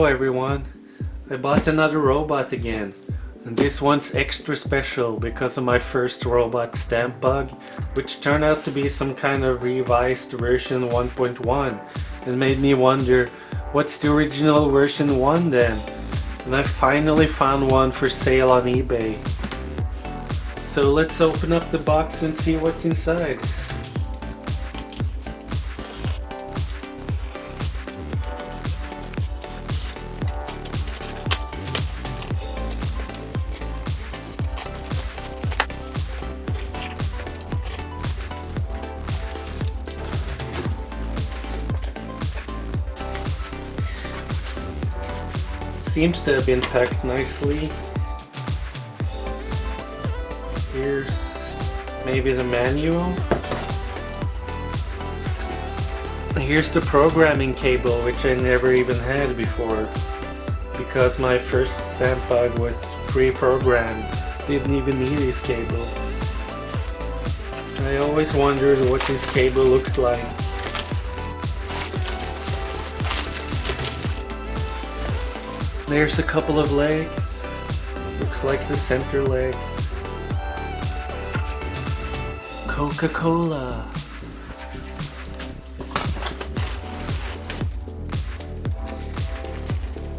everyone, I bought another robot again, and this one's extra special because of my first robot StampBug, which turned out to be some kind of revised version 1.1 and made me wonder, what's the original version 1 then? And I finally found one for sale on eBay. So let's open up the box and see what's inside. Seems to have been packed nicely. Here's maybe the manual. Here's the programming cable, which I never even had before because my first StampBug was pre-programmed. Didn't even need this cable. I always wondered what this cable looked like. There's a couple of legs. Looks like the center legs. Coca-Cola.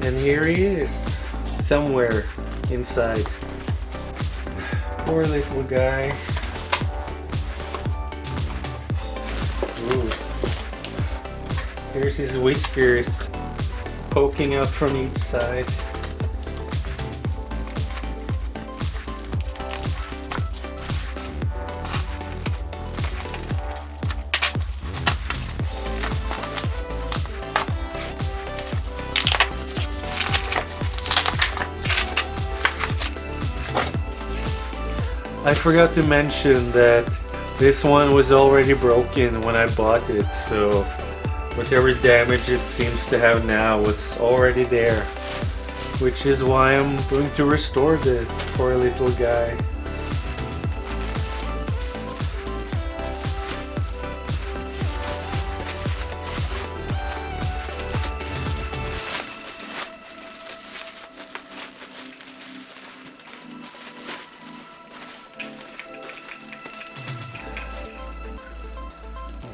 And here he is, somewhere inside. Poor little guy. Ooh. Here's his whiskers poking out from each side. I forgot to mention that this one was already broken when I bought it, so whatever damage it seems to have now was already there, which is why I'm going to restore this poor little guy.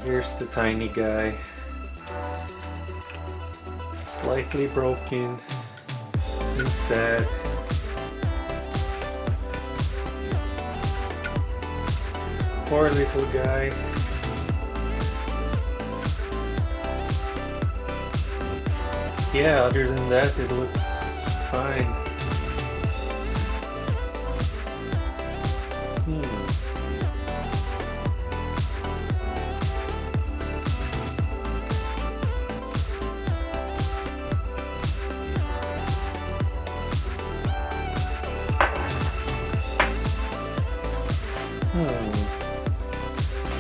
Here's the tiny guy. Slightly broken and sad. Poor little guy. Yeah, other than that, it looks fine.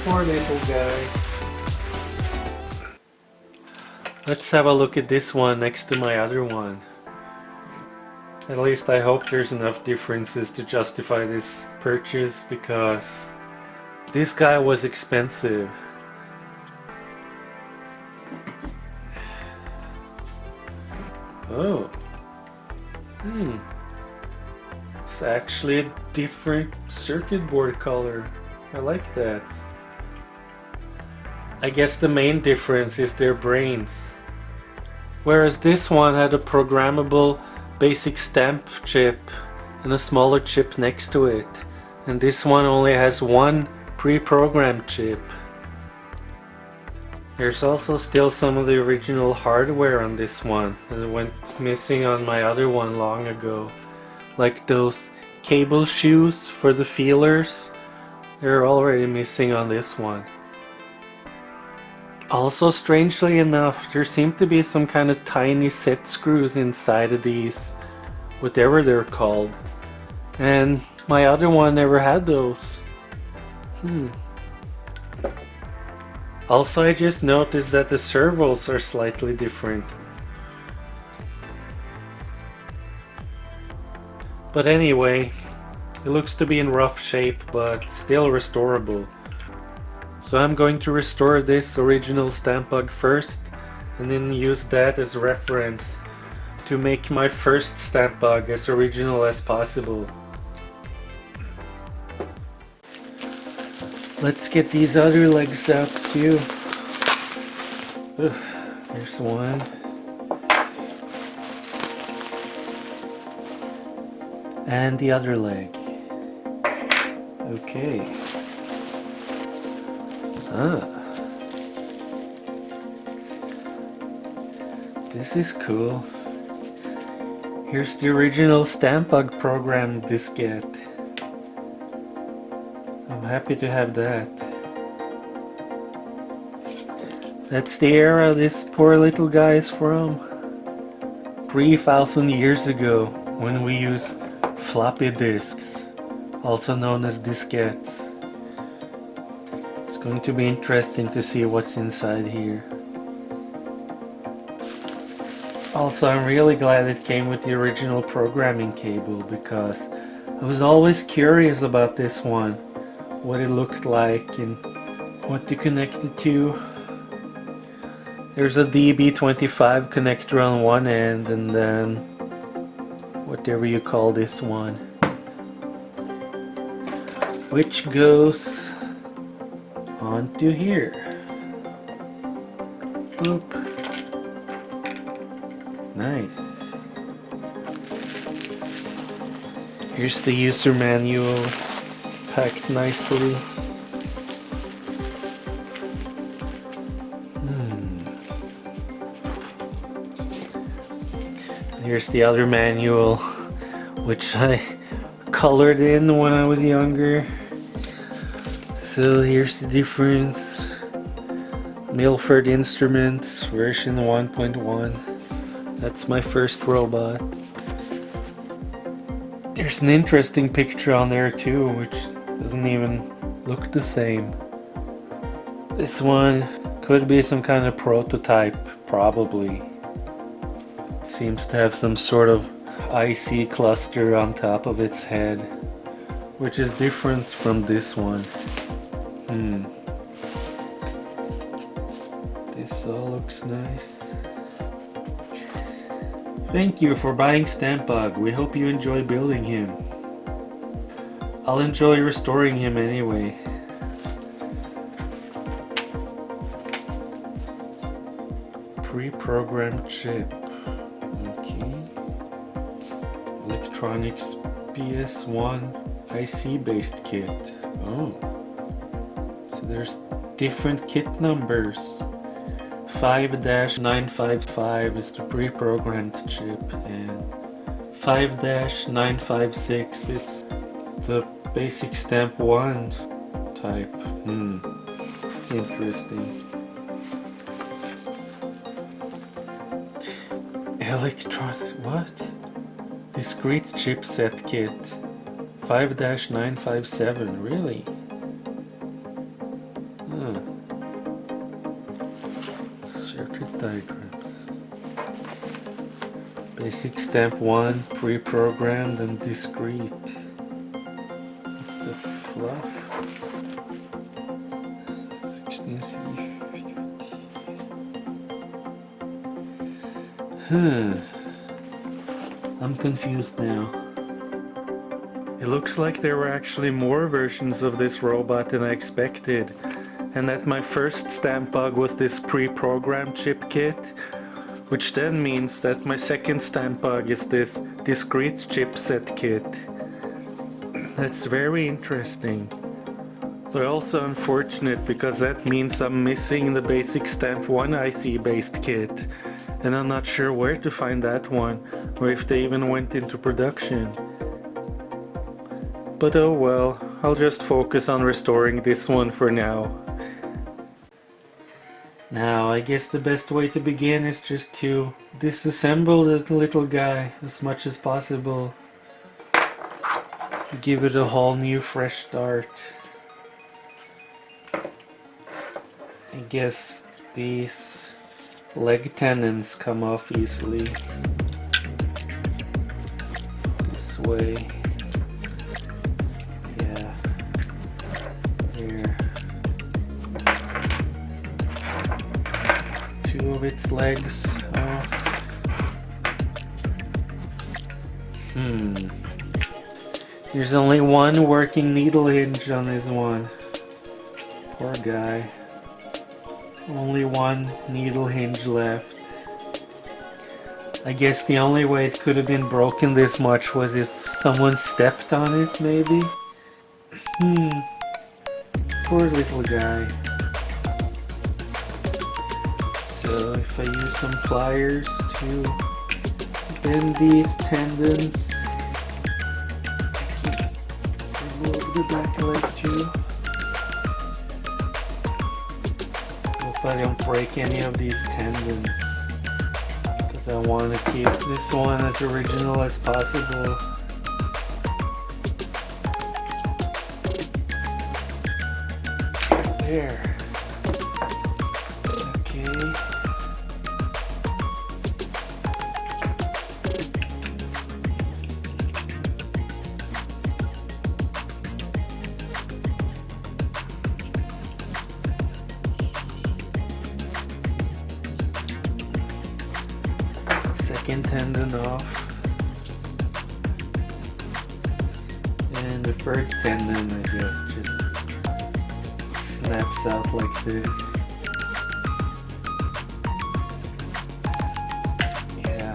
Poor little guy. Let's have a look at this one next to my other one. At least I hope there's enough differences to justify this purchase, because this guy was expensive. Oh. It's actually a different circuit board color. I like that. I guess the main difference is their brains. Whereas this one had a programmable basic stamp chip and a smaller chip next to it. And this one only has one pre-programmed chip. There's also still some of the original hardware on this one that went missing on my other one long ago. Like those cable shoes for the feelers. They're already missing on this one. Also, strangely enough, there seem to be some kind of tiny set screws inside of these, whatever they're called. And my other one never had those. Also, I just noticed that the servos are slightly different. But anyway, it looks to be in rough shape, but still restorable. So I'm going to restore this original StampBug first, and then use that as reference to make my first StampBug as original as possible. Let's get these other legs out too. There's one. And the other leg. Okay. This is cool. Here's the original StampBug program diskette. I'm happy to have that. That's the era this poor little guy is from. 3,000 years ago, when we used floppy disks, also known as diskettes. It's going to be interesting to see what's inside here. Also, I'm really glad it came with the original programming cable, because I was always curious about this one, what it looked like and what to connect it to. There's a DB25 connector on one end, and then whatever you call this one, which goes onto here. Boop. Nice. Here's the user manual, packed nicely. Here's the other manual, which I colored in when I was younger. So here's the difference. Milford Instruments version 1.1. That's my first robot. There's an interesting picture on there too, which doesn't even look the same. This one could be some kind of prototype, probably. Seems to have some sort of IC cluster on top of its head, which is different from this one. This all looks nice. Thank you for buying StampBug. We hope you enjoy building him. I'll enjoy restoring him anyway. Pre-programmed chip. Okay. Electronics PS1 IC based kit. Oh. So there's different kit numbers. 5-955 is the pre-programmed chip, and 5-956 is the basic Stamp 1 type. It's interesting. What? Discrete chipset kit. 5-957, really? Circuit diagrams. Basic Stamp 1, pre-programmed and discrete. The fluff. 16C50. I'm confused now. It looks like there were actually more versions of this robot than I expected, and that my first StampBug was this pre-programmed chip kit, which then means that my second StampBug is this discrete chipset kit. That's very interesting. But also unfortunate, because that means I'm missing the basic Stamp 1 IC based kit, and I'm not sure where to find that one, or if they even went into production. But oh well, I'll just focus on restoring this one for now. Now, I guess the best way to begin is just to disassemble the little guy as much as possible. Give it a whole new fresh start. I guess these leg tendons come off easily. This way. Yeah. Here. Two of its legs off. There's only one working needle hinge on this one. Poor guy. Only one needle hinge left. I guess the only way it could have been broken this much was if someone stepped on it, maybe? Poor little guy. So if I use some pliers to bend these tendons, remove the back leg too. Hope I don't break any of these tendons, because I want to keep this one as original as possible. There. Okay. Second tendon off. And the third tendon, I guess, just snaps out like this. Yeah.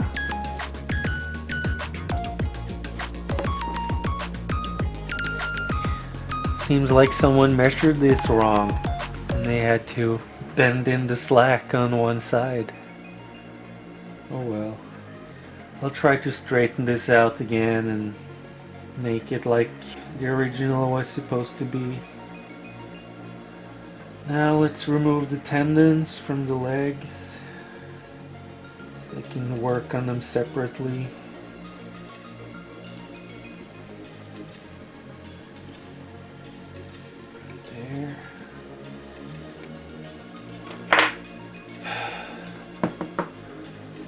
Seems like someone measured this wrong and they had to bend in the slack on one side. Oh well. I'll try to straighten this out again and make it like the original was supposed to be. Now let's remove the tendons from the legs so I can work on them separately. There.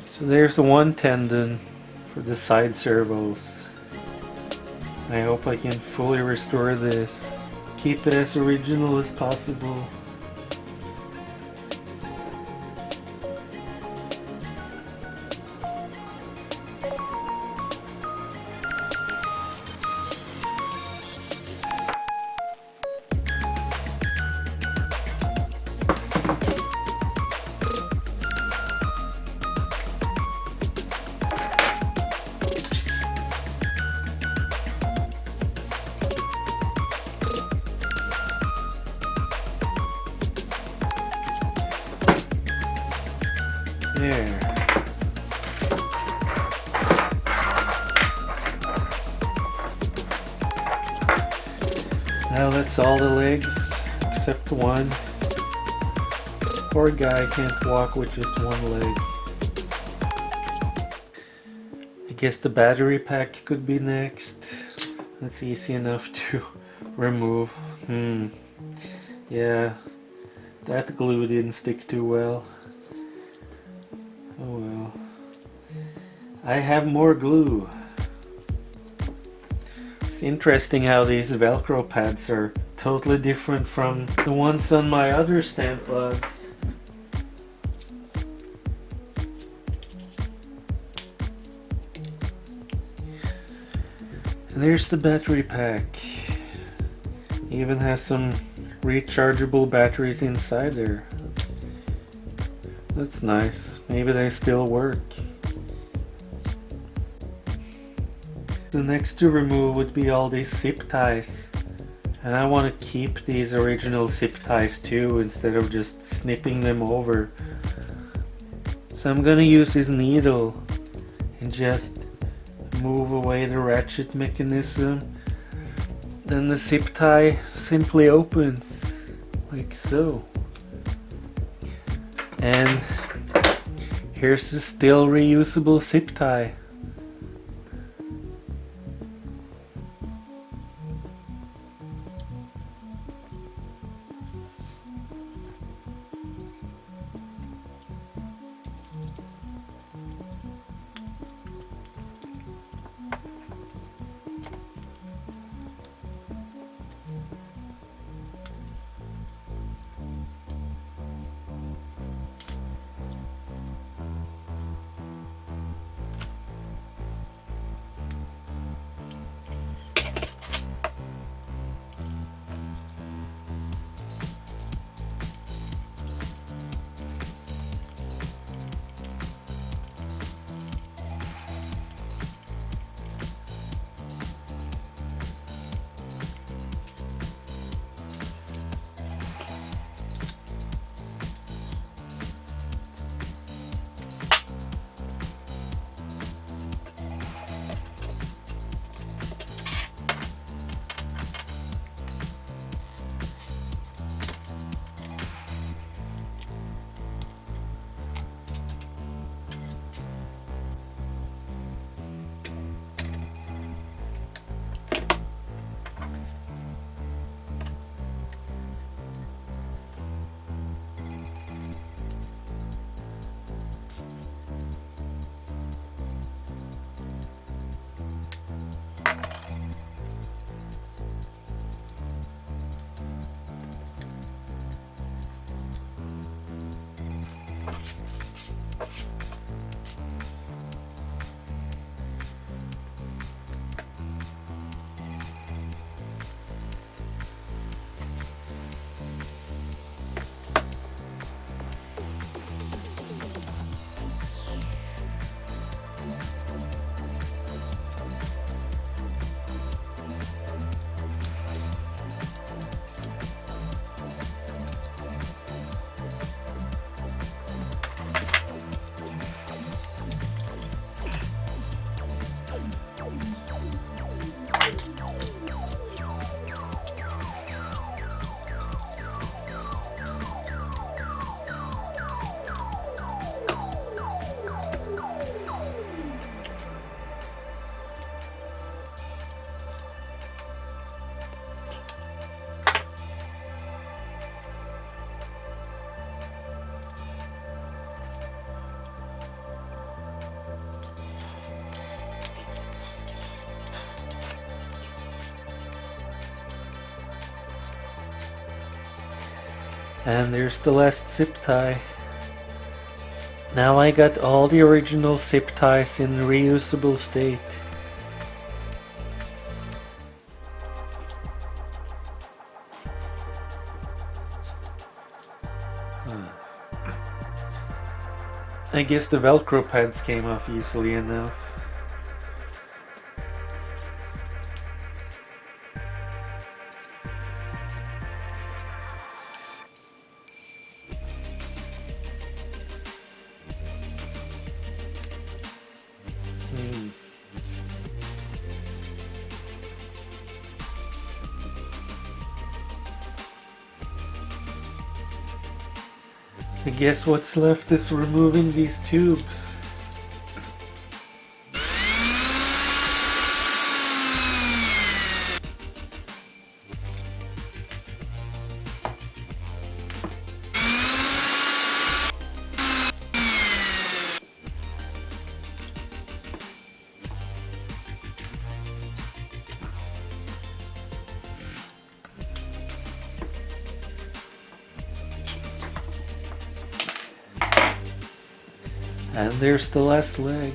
So there's the one tendon for the side servos. I hope I can fully restore this. Keep it as original as possible. There. Now that's all the legs except one. Poor guy can't walk with just one leg. I guess the battery pack could be next. That's easy enough to remove. Yeah, that glue didn't stick too well. Oh well. I have more glue. It's interesting how these Velcro pads are totally different from the ones on my other StampBug. And there's the battery pack. It even has some rechargeable batteries inside there. That's nice. Maybe they still work. The next to remove would be all these zip ties. And I want to keep these original zip ties too, instead of just snipping them over. So I'm gonna use this needle and just move away the ratchet mechanism. Then the zip tie simply opens, like so. And here's a still reusable zip tie. And there's the last zip tie. Now I got all the original zip ties in reusable state. I guess the Velcro pads came off easily enough. I guess what's left is removing these tubes. And there's the last leg.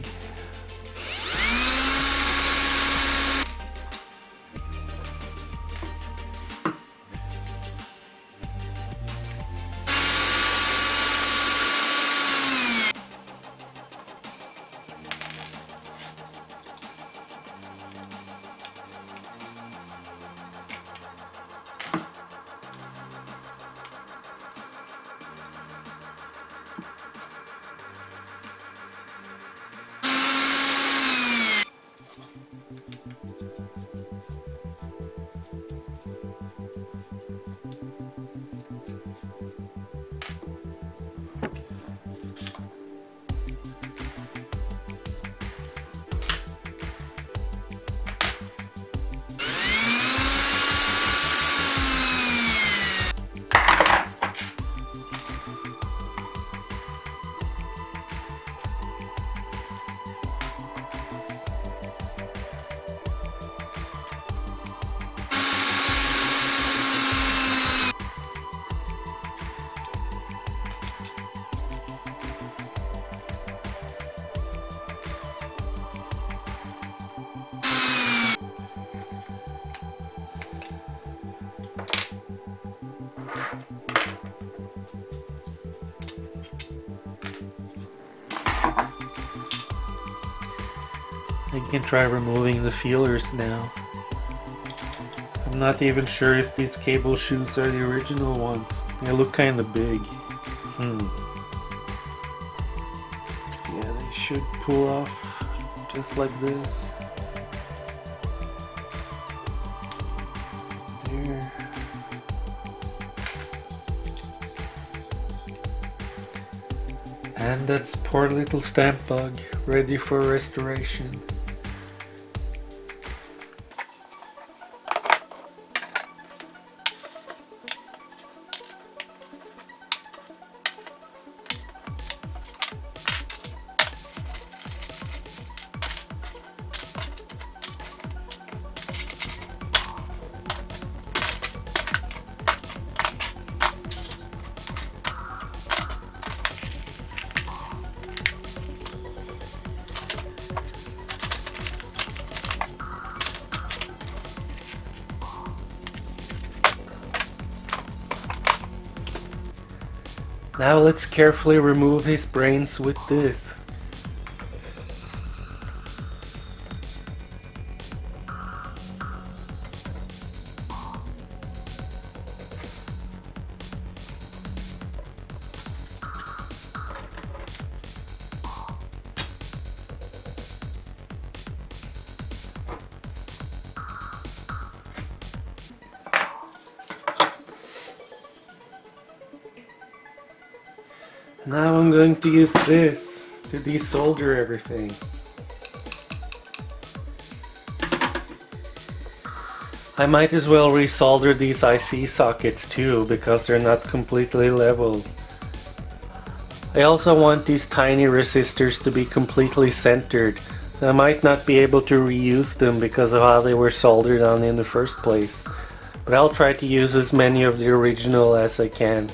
I can try removing the feelers now. I'm not even sure if these cable shoes are the original ones. They look kind of big. Yeah, they should pull off just like this. There. And that's poor little StampBug, ready for restoration. Now let's carefully remove his brains with this. Now I'm going to use this to desolder everything. I might as well resolder these IC sockets too, because they're not completely level. I also want these tiny resistors to be completely centered, so I might not be able to reuse them because of how they were soldered on in the first place. But I'll try to use as many of the original as I can.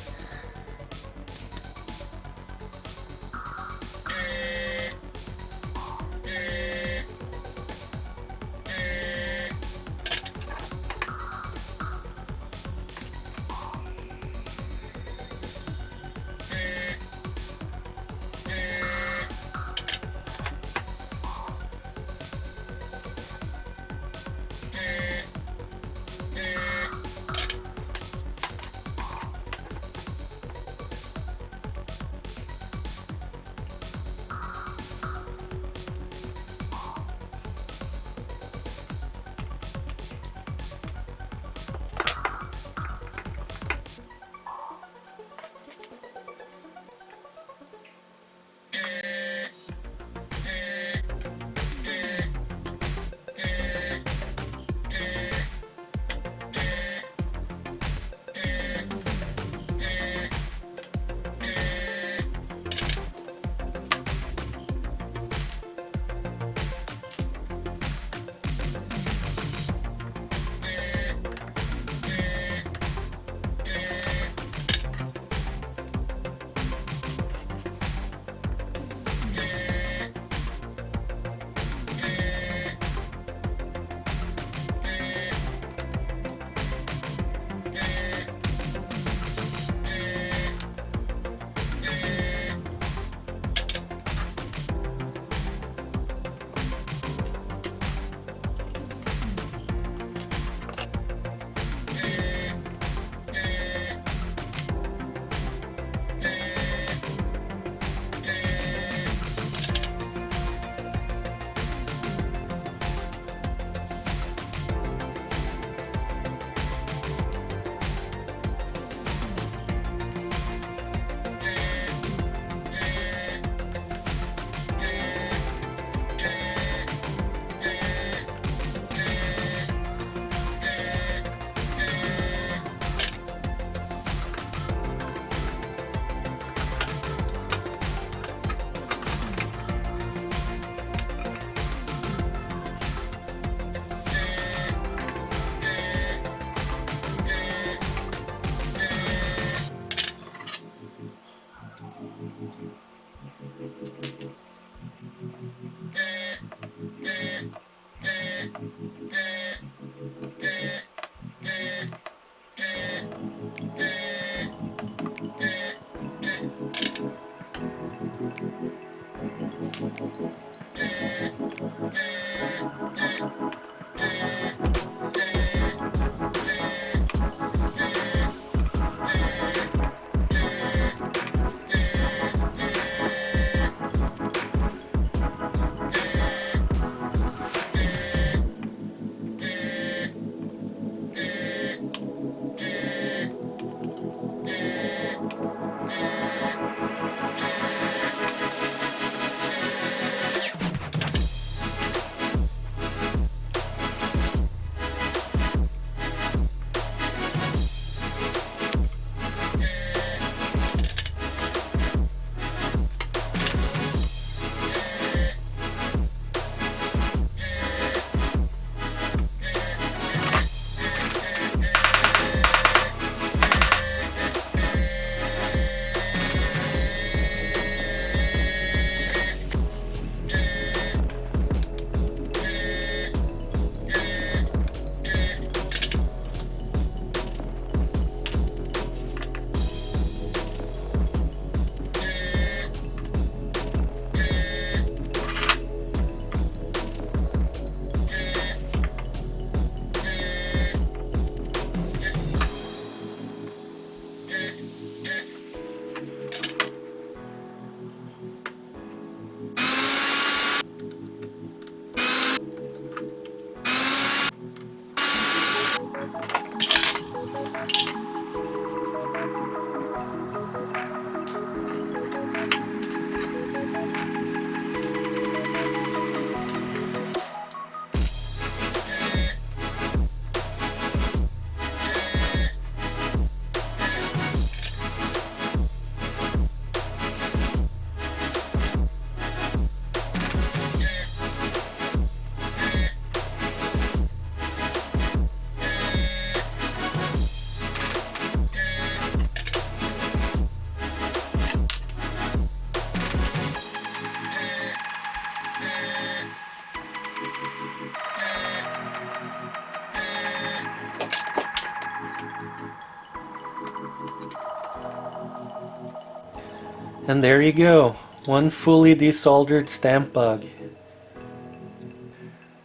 And there you go, one fully desoldered StampBug.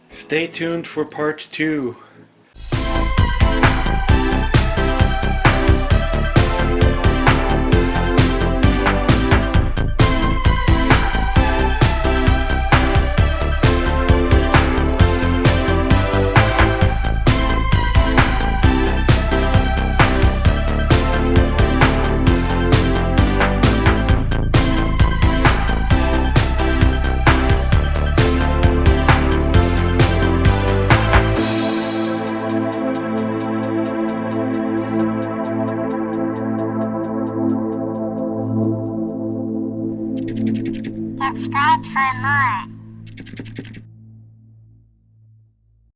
Stay tuned for part 2. Subscribe for more.